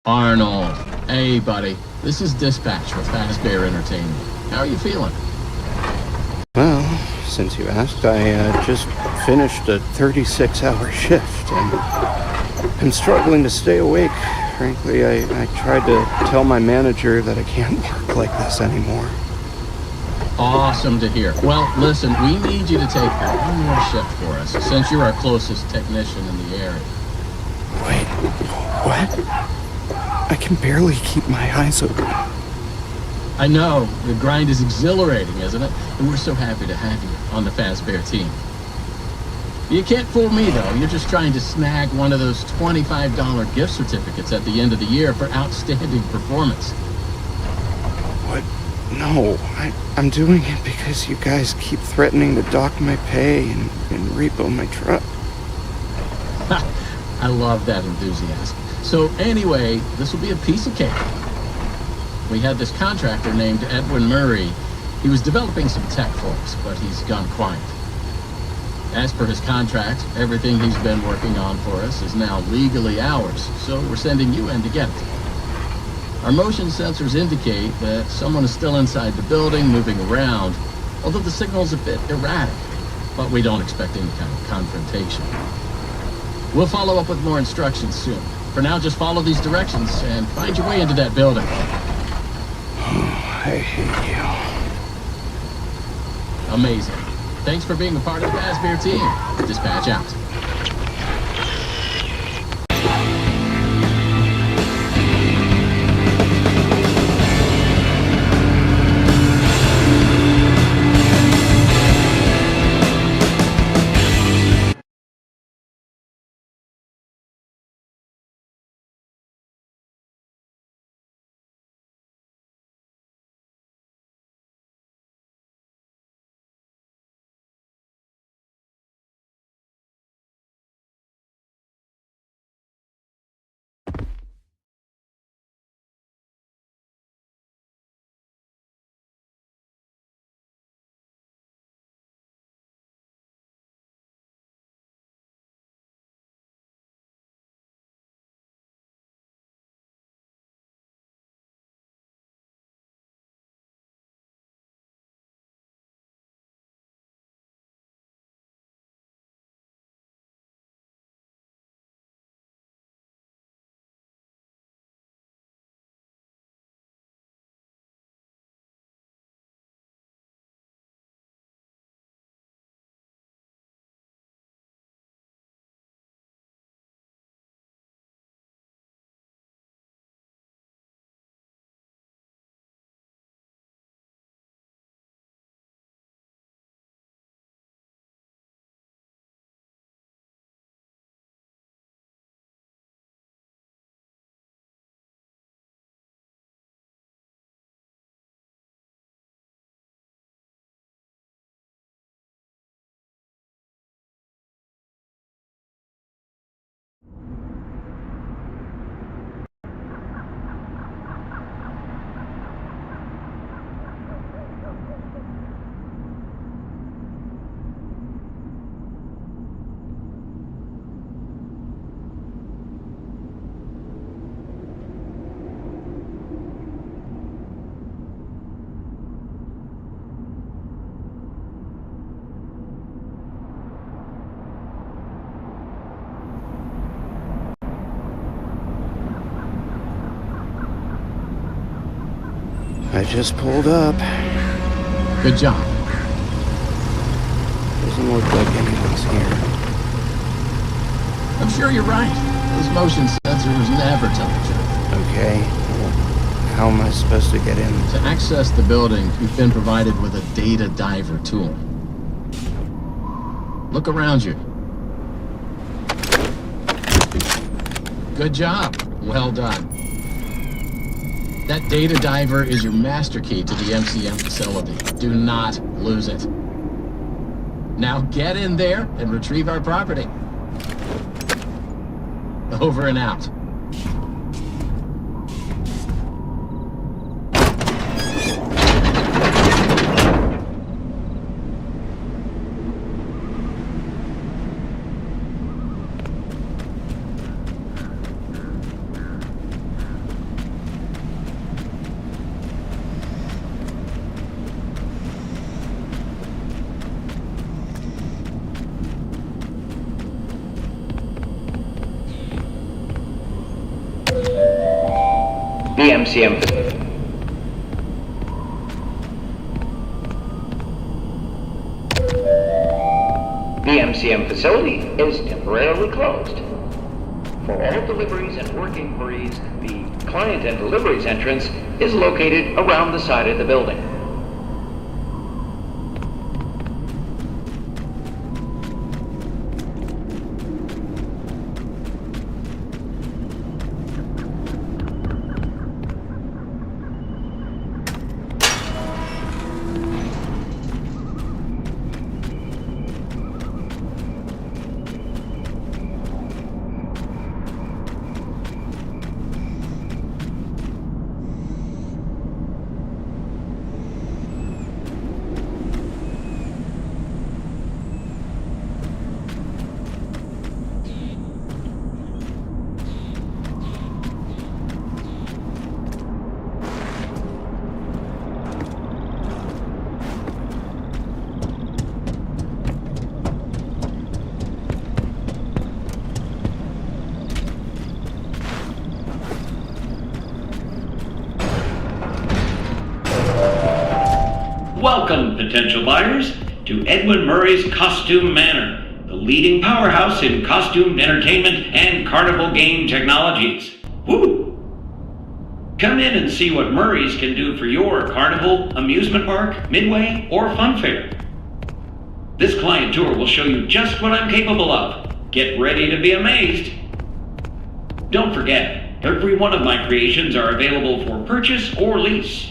Arnold. Hey, buddy. This is Dispatch with Fazbear Entertainment. How are you feeling? Well, since you asked, I just finished a 36-hour shift, and I'm struggling to stay awake. Frankly, I tried to tell my manager that I can't work like this anymore. Awesome to hear. Well, listen, we need you to take one more shift for us, since you're our closest technician in the area. Wait, what? I can barely keep my eyes open. I know, the grind is exhilarating, isn't it? And we're so happy to have you on the Fazbear team. You can't fool me, though. You're just trying to snag one of those $25 gift certificates at the end of the year for outstanding performance. What? No, I'm doing it because you guys keep threatening to dock my pay and repo my truck. I love that enthusiasm. So anyway, this will be a piece of cake. We had this contractor named Edwin Murray. He was developing some tech for us, but he's gone quiet. As per his contract, everything he's been working on for us is now legally ours, so we're sending you in to get it. Our motion sensors indicate that someone is still inside the building, moving around, although the signal's a bit erratic, but we don't expect any kind of confrontation. We'll follow up with more instructions soon. For now, just follow these directions and find your way into that building. I hate you. Amazing. Thanks for being a part of the Fazbear team. Dispatch out. I just pulled up. Good job. Doesn't look like anyone's here. I'm sure you're right. Those motion sensors never tell the truth. Okay, well, how am I supposed to get in? To access the building, you've been provided with a data diver tool. Look around you. Good job. Well done. That data diver is your master key to the MCM facility. Do not lose it. Now get in there and retrieve our property. Over and out. BMCM. BMCM facility is temporarily closed. For all deliveries and work inquiries, the client and deliveries entrance is located around the side of the building. Welcome, potential buyers, to Edwin Murray's Costume Manor, the leading powerhouse in costumed entertainment and carnival game technologies. Woo! Come in and see what Murray's can do for your carnival, amusement park, midway, or fun fair. This client tour will show you just what I'm capable of. Get ready to be amazed. Don't forget, every one of my creations are available for purchase or lease.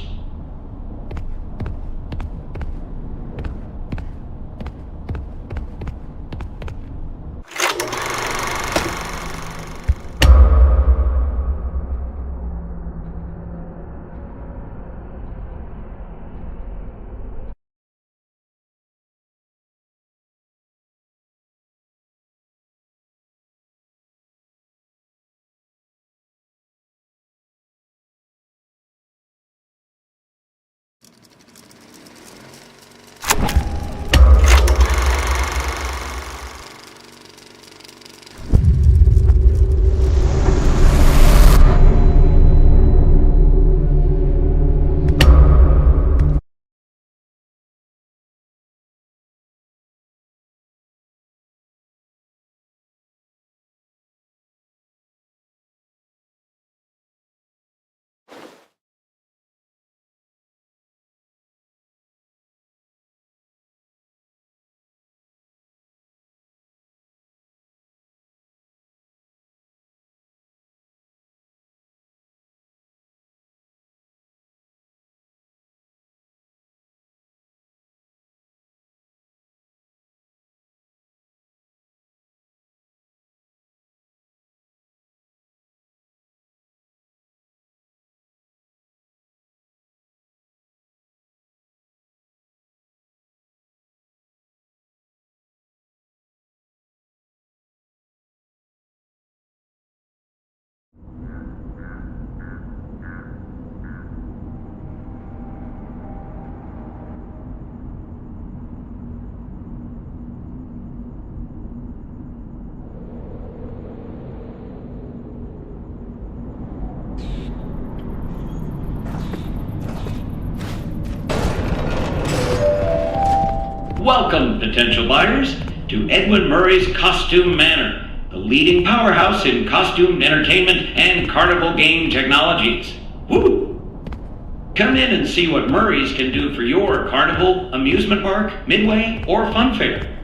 Welcome, potential buyers, to Edwin Murray's Costume Manor, the leading powerhouse in costumed entertainment and carnival game technologies. Woo! Come in and see what Murray's can do for your carnival, amusement park, midway, or fun fair.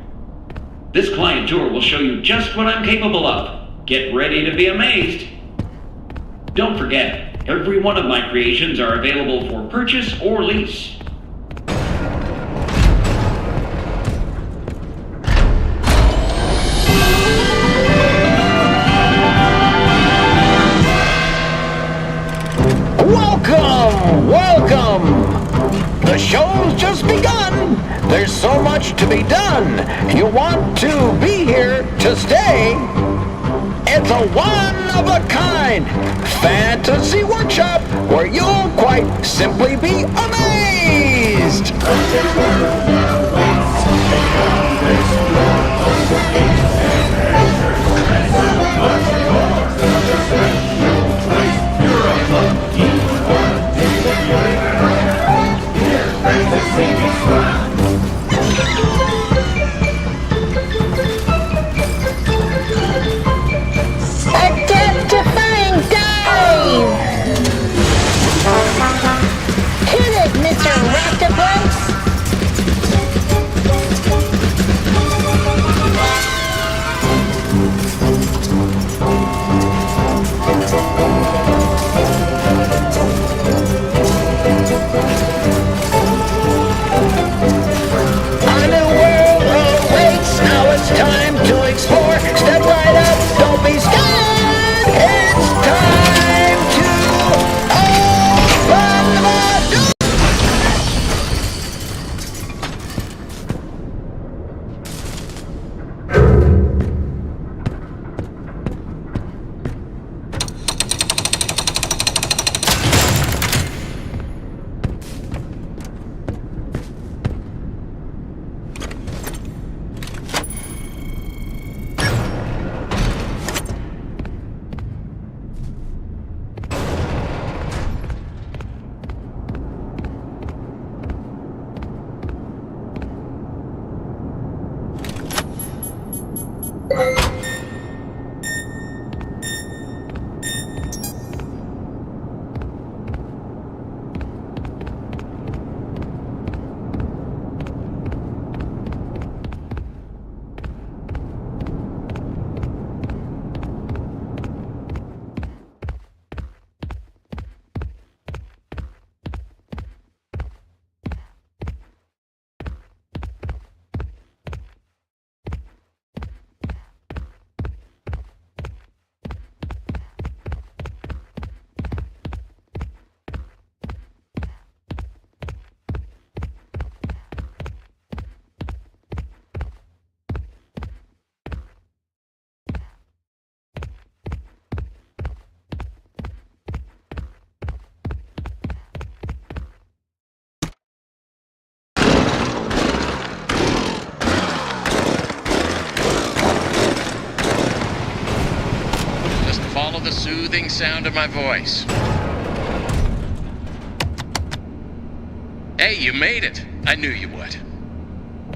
This client tour will show you just what I'm capable of. Get ready to be amazed. Don't forget, every one of my creations are available for purchase or lease. Welcome! The show's just begun. There's so much to be done. You want to be here to stay. It's a one-of-a-kind fantasy workshop where you'll quite simply be amazed. You're a monkey. A death-defying dive! Hit it, Mr. Rocktopus! A new world awaits. Now it's time to explore. Step right up. Don't be scared. It's time to open the door. Just follow the soothing sound of my voice. Hey, you made it. I knew you would.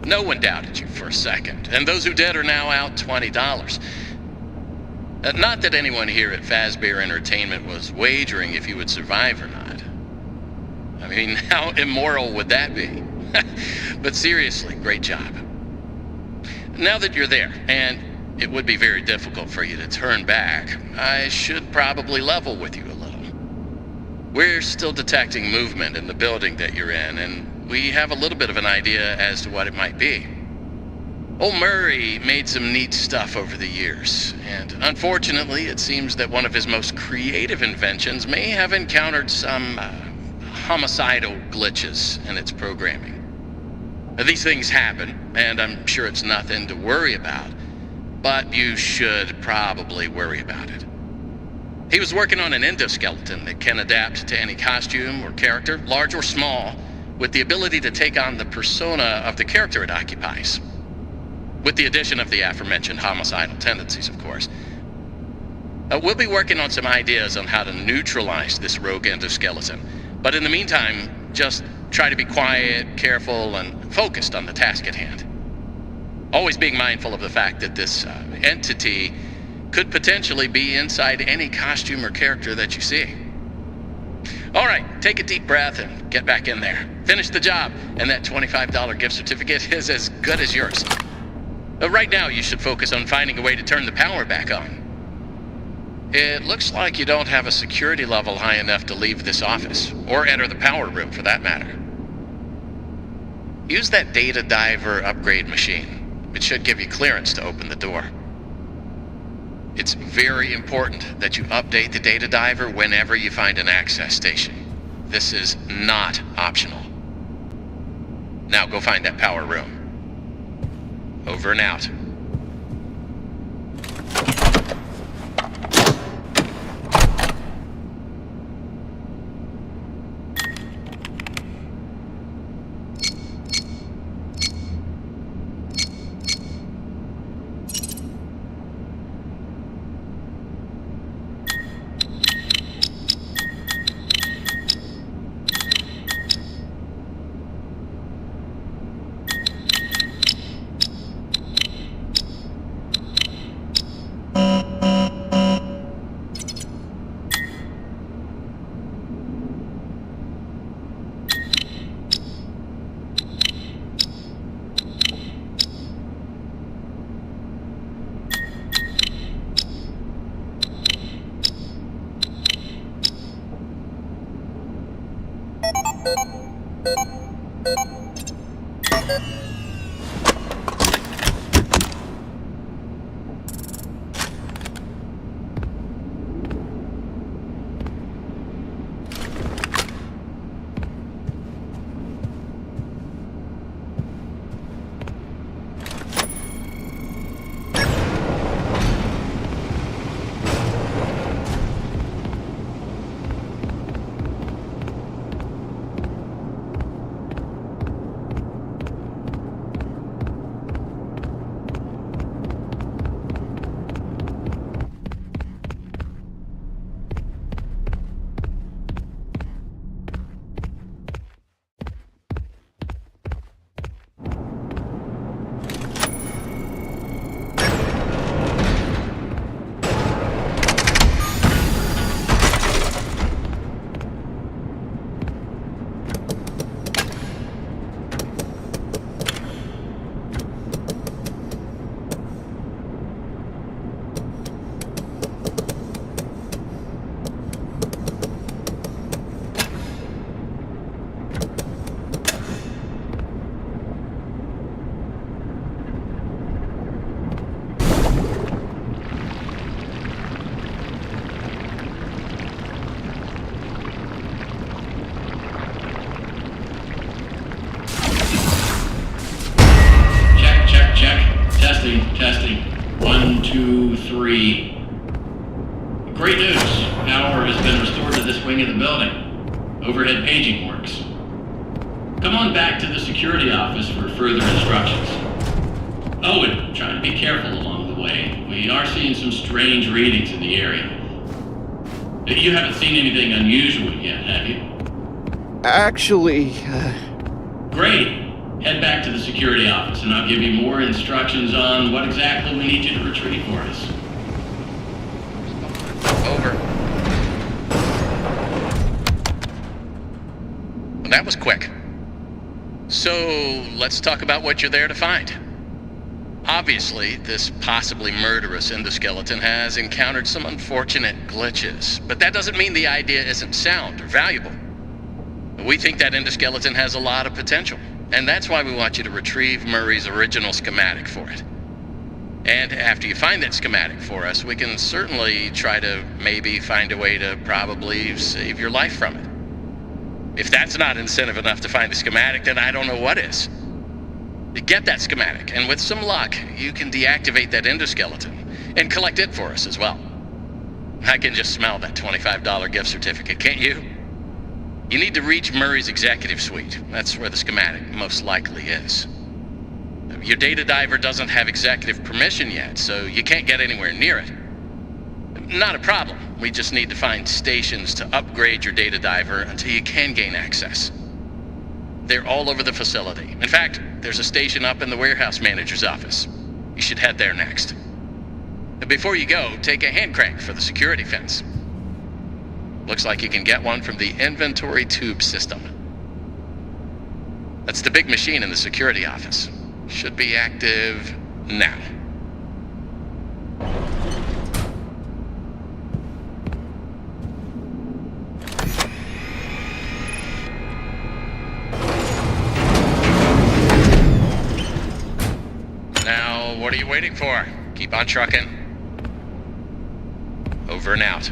No one doubted you for a second, and those who did are now out $20. Not that anyone here at Fazbear Entertainment was wagering if you would survive or not. I mean, how immoral would that be? But seriously, great job. Now that you're there, and it would be very difficult for you to turn back, I should probably level with you a little. We're still detecting movement in the building that you're in, and we have a little bit of an idea as to what it might be. Old Murray made some neat stuff over the years, and unfortunately, it seems that one of his most creative inventions may have encountered some homicidal glitches in its programming. These things happen, and I'm sure it's nothing to worry about, but you should probably worry about it. He was working on an endoskeleton that can adapt to any costume or character, large or small, with the ability to take on the persona of the character it occupies. With the addition of the aforementioned homicidal tendencies, of course. We'll be working on some ideas on how to neutralize this rogue endoskeleton, but in the meantime, just try to be quiet, careful, and focused on the task at hand. Always being mindful of the fact that this entity could potentially be inside any costume or character that you see. All right, take a deep breath and get back in there. Finish the job, and that $25 gift certificate is as good as yours. Right now, you should focus on finding a way to turn the power back on. It looks like you don't have a security level high enough to leave this office, or enter the power room for that matter. Use that data diver upgrade machine. It should give you clearance to open the door. It's very important that you update the data diver whenever you find an access station. This is not optional. Now go find that power room. Over and out. Testing. 1, 2, 3. Great news. Power has been restored to this wing of the building. Overhead paging works. Come on back to the security office for further instructions. Oh, and try to be careful along the way. We are seeing some strange readings in the area. You haven't seen anything unusual yet, have you? Actually, Great. Head back to the security office and I'll give you more instructions on what exactly we need you to retrieve for us. Over. Well, that was quick. So, let's talk about what you're there to find. Obviously, this possibly murderous endoskeleton has encountered some unfortunate glitches, but that doesn't mean the idea isn't sound or valuable. We think that endoskeleton has a lot of potential. And that's why we want you to retrieve Murray's original schematic for it. And after you find that schematic for us, we can certainly try to maybe find a way to probably save your life from it. If that's not incentive enough to find the schematic, then I don't know what is. You get that schematic, and with some luck, you can deactivate that endoskeleton and collect it for us as well. I can just smell that $25 gift certificate, can't you? You need to reach Murray's executive suite. That's where the schematic most likely is. Your data diver doesn't have executive permission yet, so you can't get anywhere near it. Not a problem. We just need to find stations to upgrade your data diver until you can gain access. They're all over the facility. In fact, there's a station up in the warehouse manager's office. You should head there next. Before you go, take a hand crank for the security fence. Looks like you can get one from the inventory tube system. That's the big machine in the security office. Should be active now. Now, what are you waiting for? Keep on trucking. Over and out.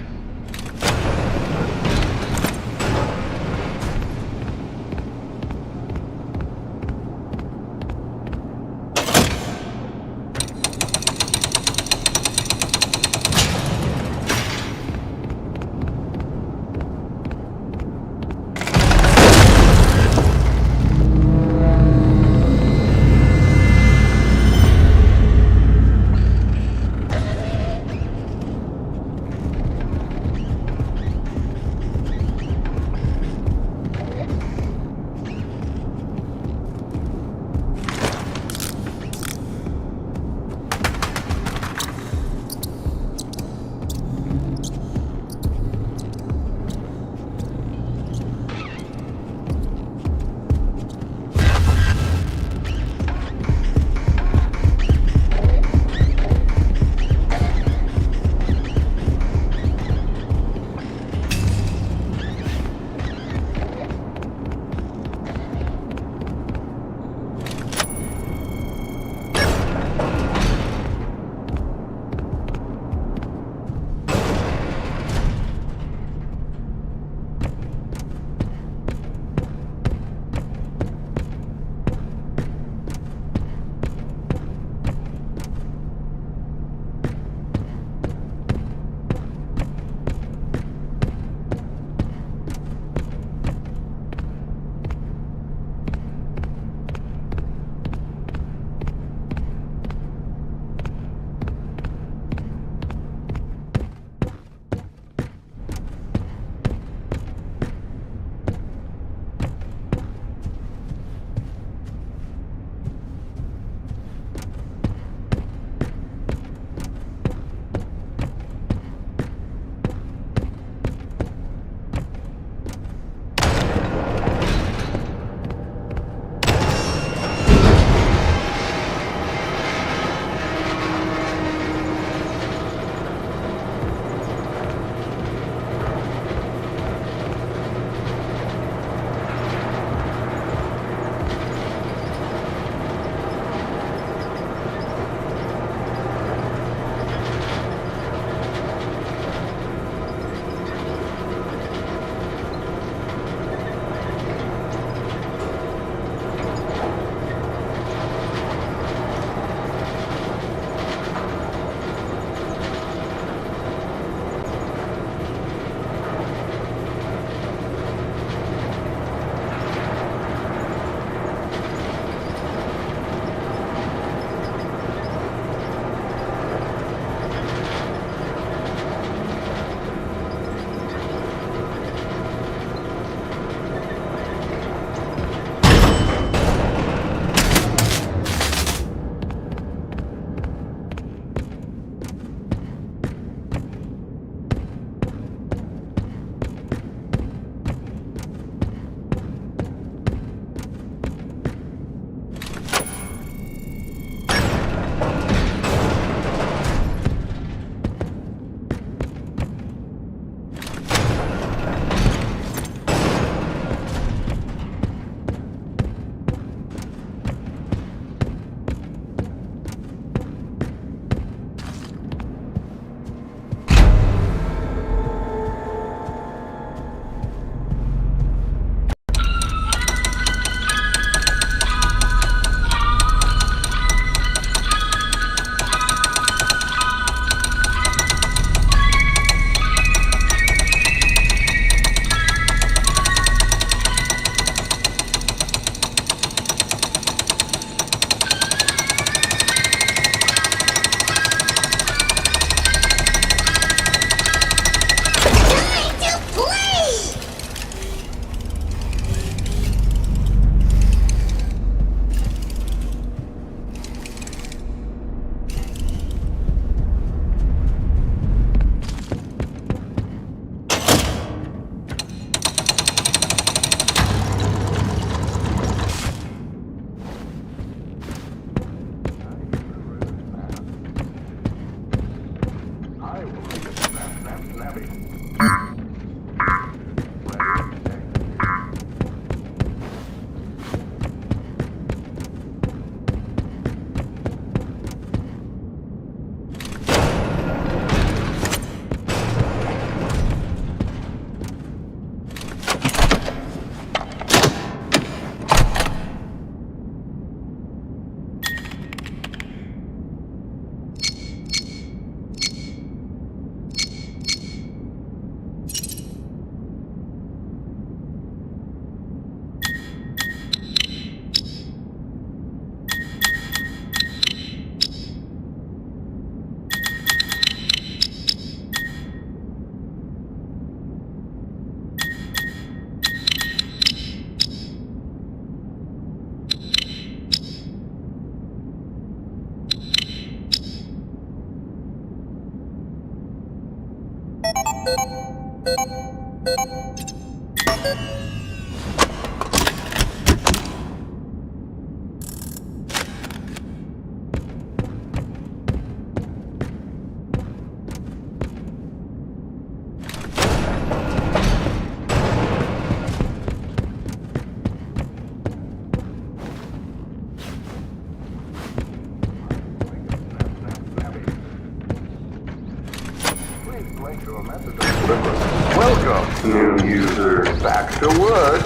Welcome, new user Baxter Wood.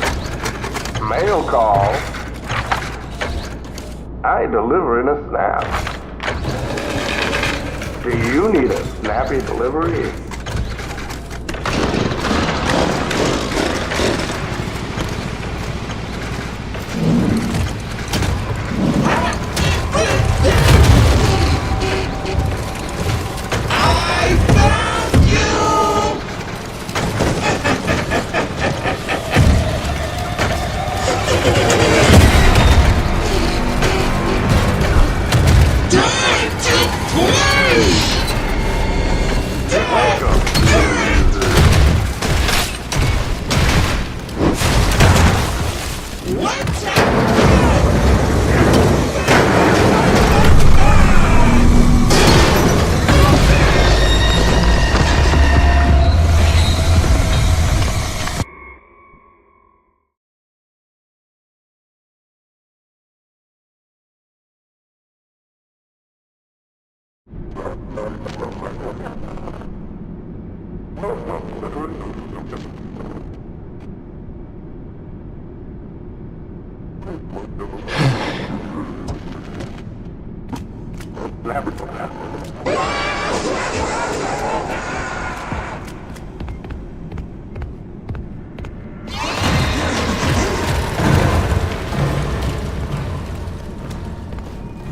Mail call. I deliver in a snap. Do you need a snappy delivery?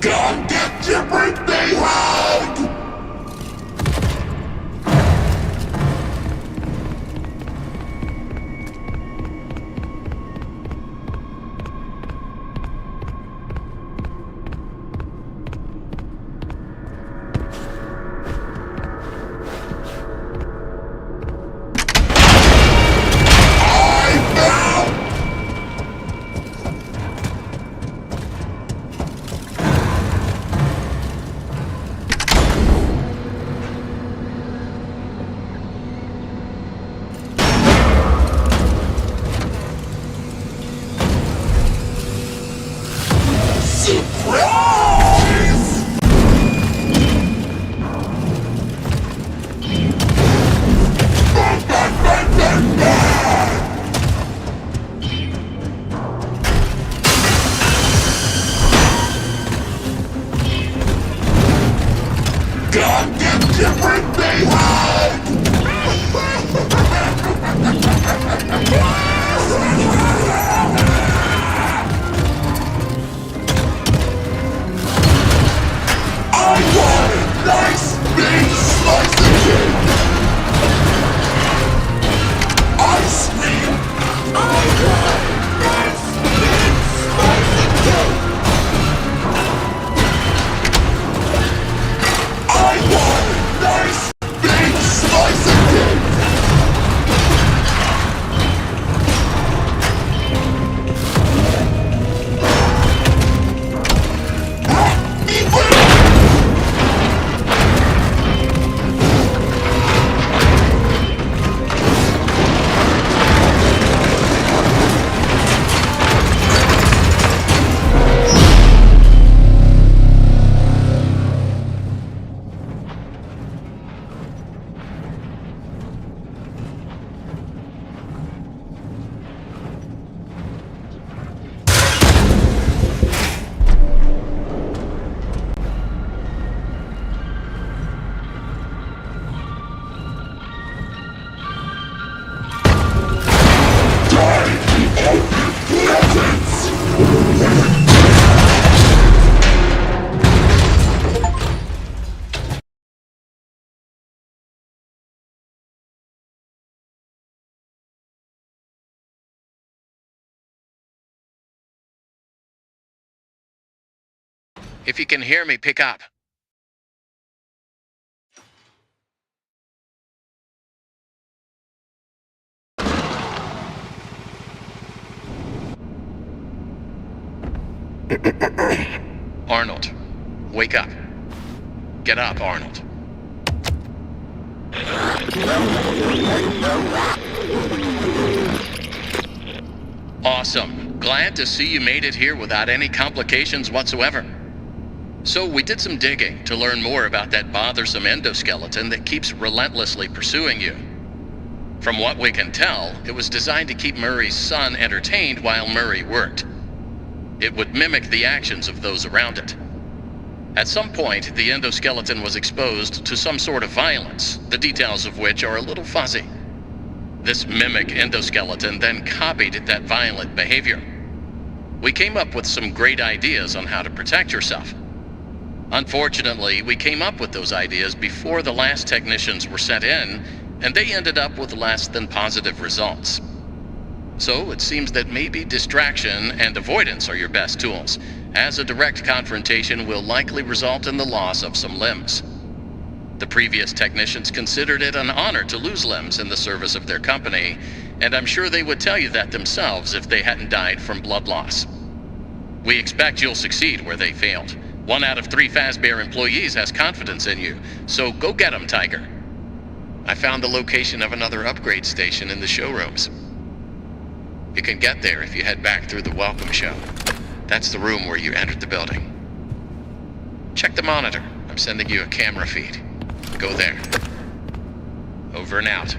Come get your birthday hug! Come get your birthday hug! I want a nice big slice of cake! Ice cream! I want a nice big slice of cake! I want a nice big slice of cake! If you can hear me, pick up. Arnold, wake up. Get up, Arnold. Awesome. Glad to see you made it here without any complications whatsoever. So we did some digging to learn more about that bothersome endoskeleton that keeps relentlessly pursuing you. From what we can tell, it was designed to keep Murray's son entertained while Murray worked. It would mimic the actions of those around it. At some point, the endoskeleton was exposed to some sort of violence, the details of which are a little fuzzy. This mimic endoskeleton then copied that violent behavior. We came up with some great ideas on how to protect yourself. Unfortunately, we came up with those ideas before the last technicians were sent in, and they ended up with less than positive results. So it seems that maybe distraction and avoidance are your best tools, as a direct confrontation will likely result in the loss of some limbs. The previous technicians considered it an honor to lose limbs in the service of their company, and I'm sure they would tell you that themselves if they hadn't died from blood loss. We expect you'll succeed where they failed. 1 out of 3 Fazbear employees has confidence in you, so go get 'em, Tiger. I found the location of another upgrade station in the showrooms. You can get there if you head back through the welcome show. That's the room where you entered the building. Check the monitor. I'm sending you a camera feed. Go there. Over and out.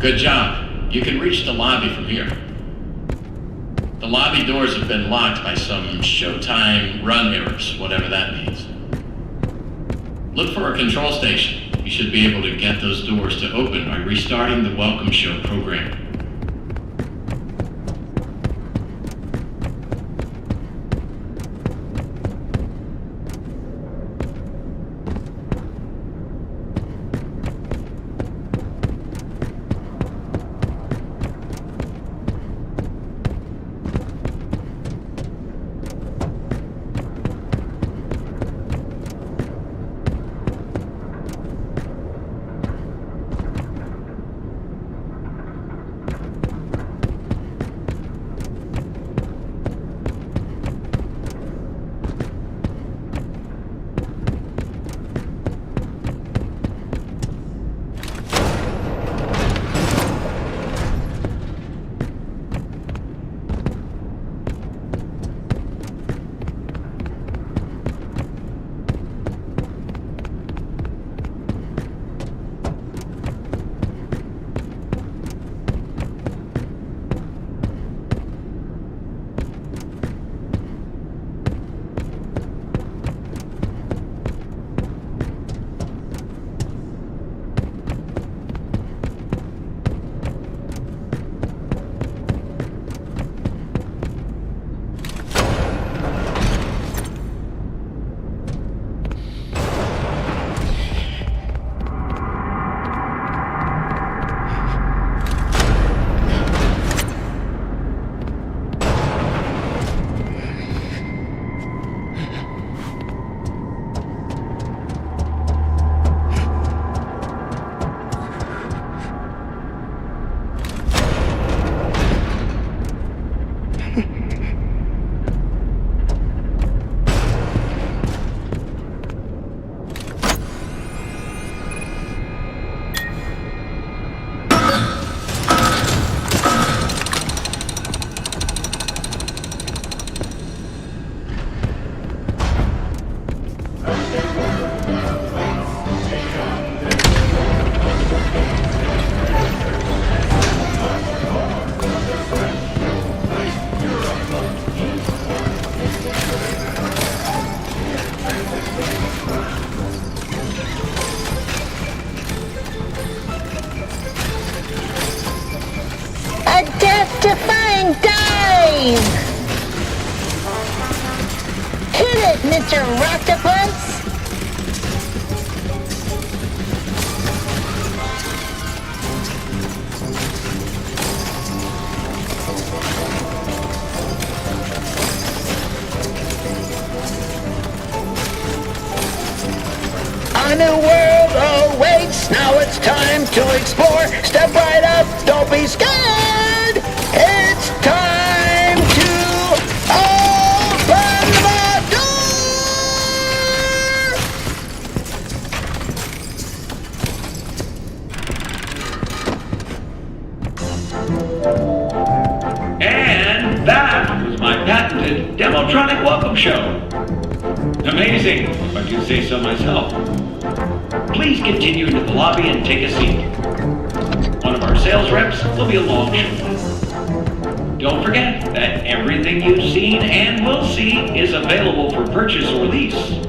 Good job. You can reach the lobby from here. The lobby doors have been locked by some Showtime run errors, whatever that means. Look for a control station. You should be able to get those doors to open by restarting the Welcome Show program. A death-defying dive! Hit it, Mr. Rocktopus! A new world awaits. Now it's time to explore. Step right up. Don't be scared. It's time to open the door. And that was my patented Demotronic welcome show. Amazing, if I do say so myself. Please continue into the lobby and take a seat. One of our sales reps will be along shortly. Don't forget that everything you've seen and will see is available for purchase or lease.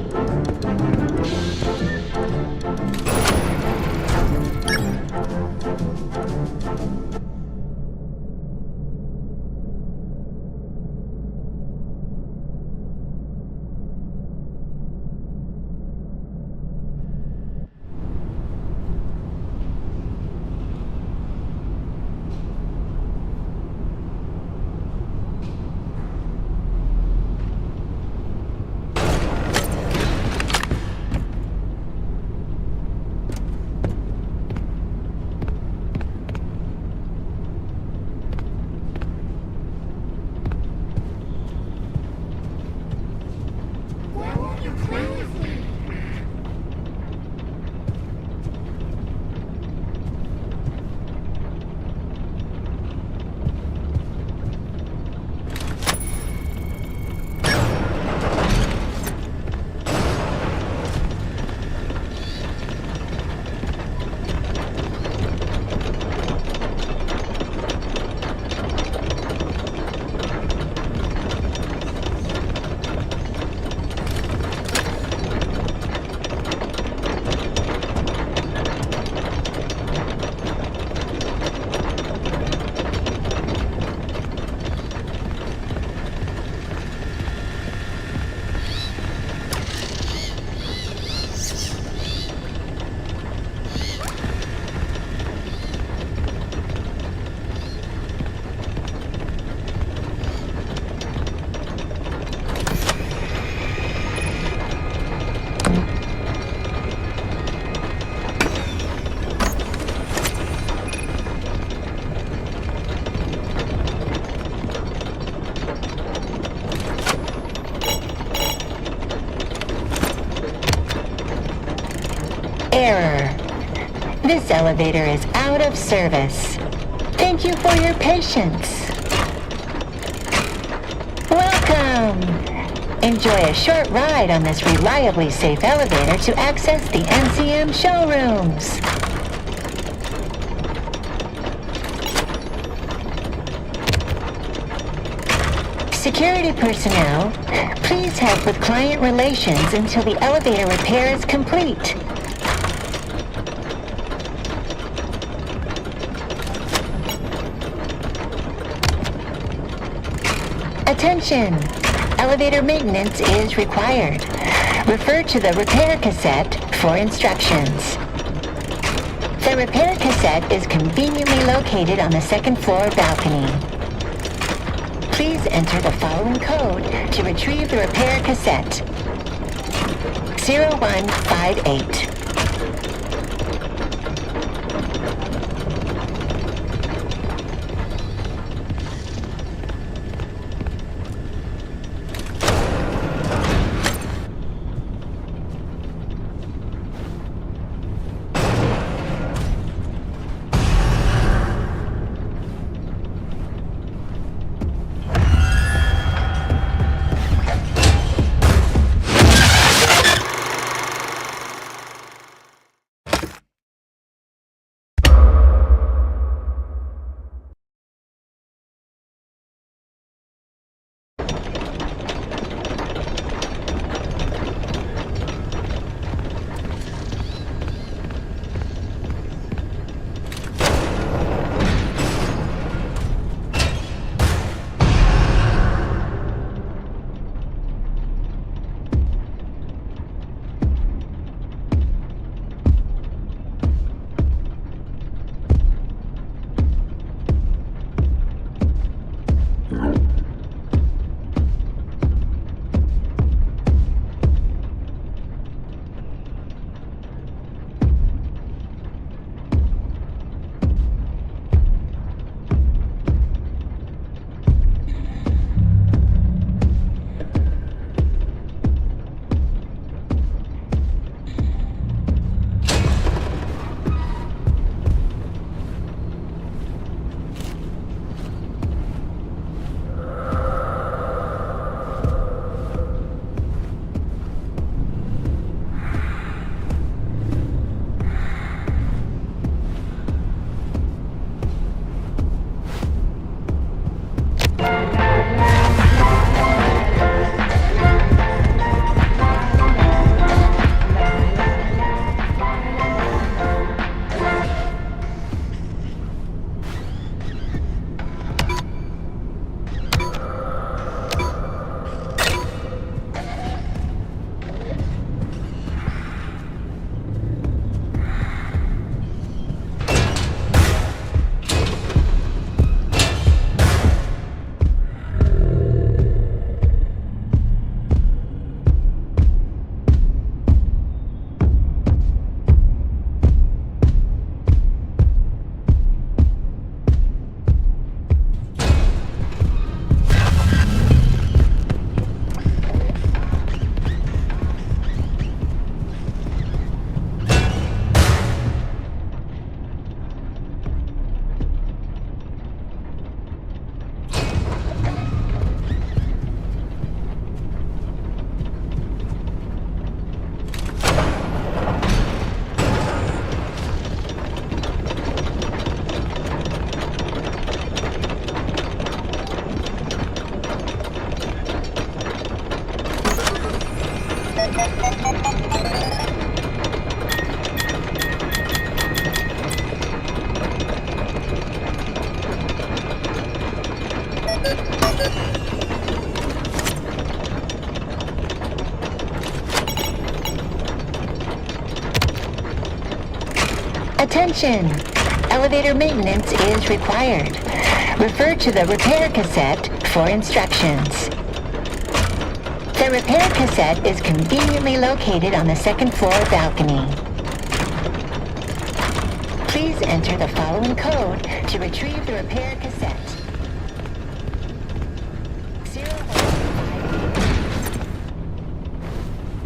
Error. This elevator is out of service. Thank you for your patience. Welcome. Enjoy a short ride on this reliably safe elevator to access the MCM showrooms. Security personnel, please help with client relations until the elevator repair is complete. Attention! Elevator maintenance is required. Refer to the repair cassette for instructions. The repair cassette is conveniently located on the second floor balcony. Please enter the following code to retrieve the repair cassette. 0158. Attention! Elevator maintenance is required. Refer to the repair cassette for instructions. The repair cassette is conveniently located on the second floor balcony. Please enter the following code to retrieve the repair cassette. 015.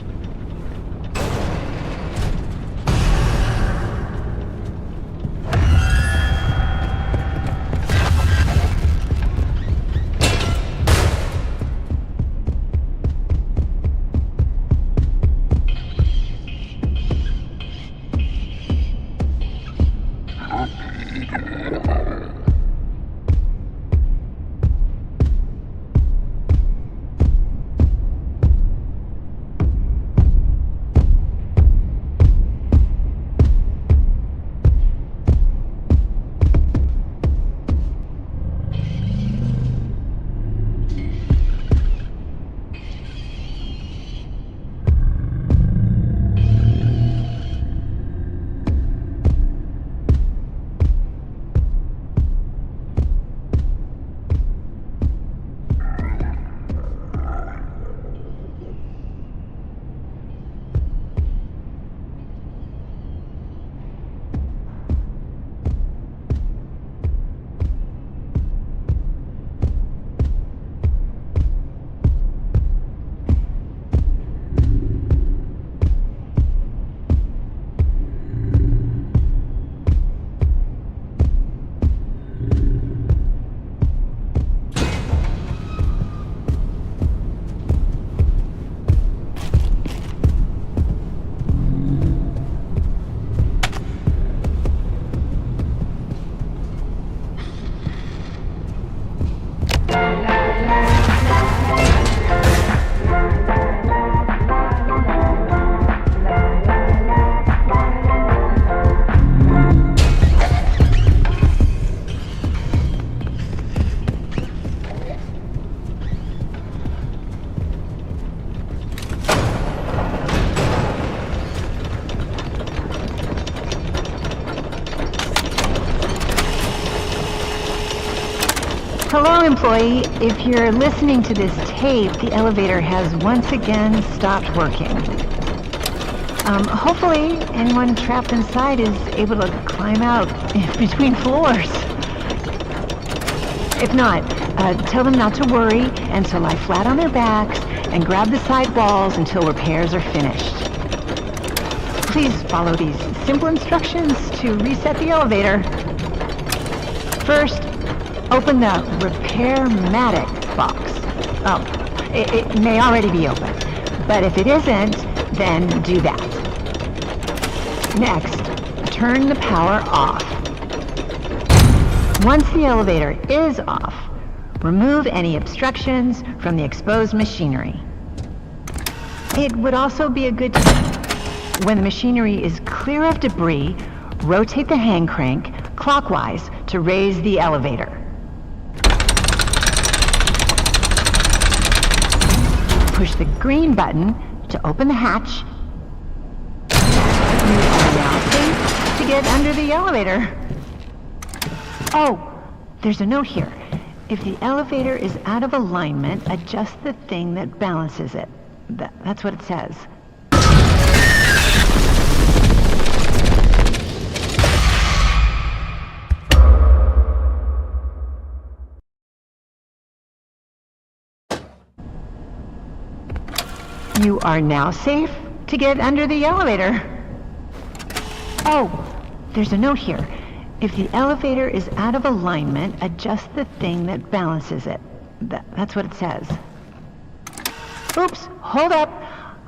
Hello, employee. If you're listening to this tape, the elevator has once again stopped working. Hopefully, anyone trapped inside is able to climb out between floors. If not, tell them not to worry and to lie flat on their backs and grab the side walls until repairs are finished. Please follow these simple instructions to reset the elevator. First, open the Repair-Matic box. Oh, it may already be open, but if it isn't, then do that. Next, turn the power off. Once the elevator is off, remove any obstructions from the exposed machinery. It would also be a good time, when the machinery is clear of debris, rotate the hand crank clockwise to raise the elevator. Push the green button to open the hatch. You are now safe to get under the elevator. Oh, there's a note here. If the elevator is out of alignment, adjust the thing that balances it. That's what it says. You are now safe to get under the elevator. Oh, there's a note here. If the elevator is out of alignment, adjust the thing that balances it. That's what it says. Oops, hold up.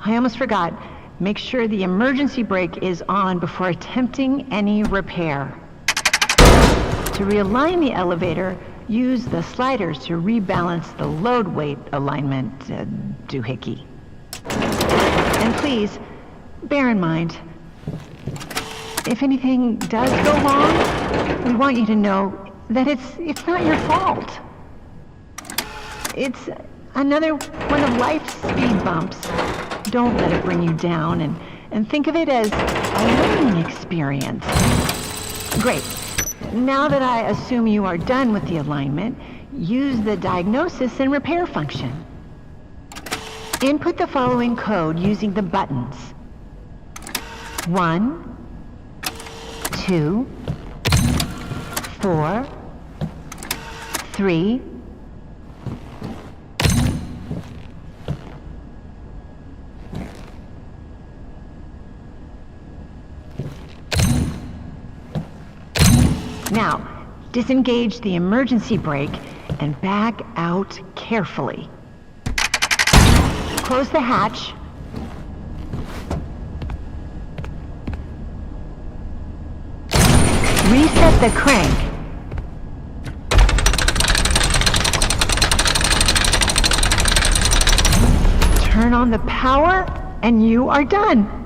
I almost forgot. Make sure the emergency brake is on before attempting any repair. To realign the elevator, use the sliders to rebalance the load weight alignment, doohickey. And please, bear in mind, if anything does go wrong, we want you to know that it's not your fault. It's another one of life's speed bumps. Don't let it bring you down, and think of it as a learning experience. Great. Now that I assume you are done with the alignment, use the diagnosis and repair function. Input the following code using the buttons. 1, 2, 4, 3, Now, disengage the emergency brake and back out carefully. Close the hatch. Reset the crank. Turn on the power, and you are done.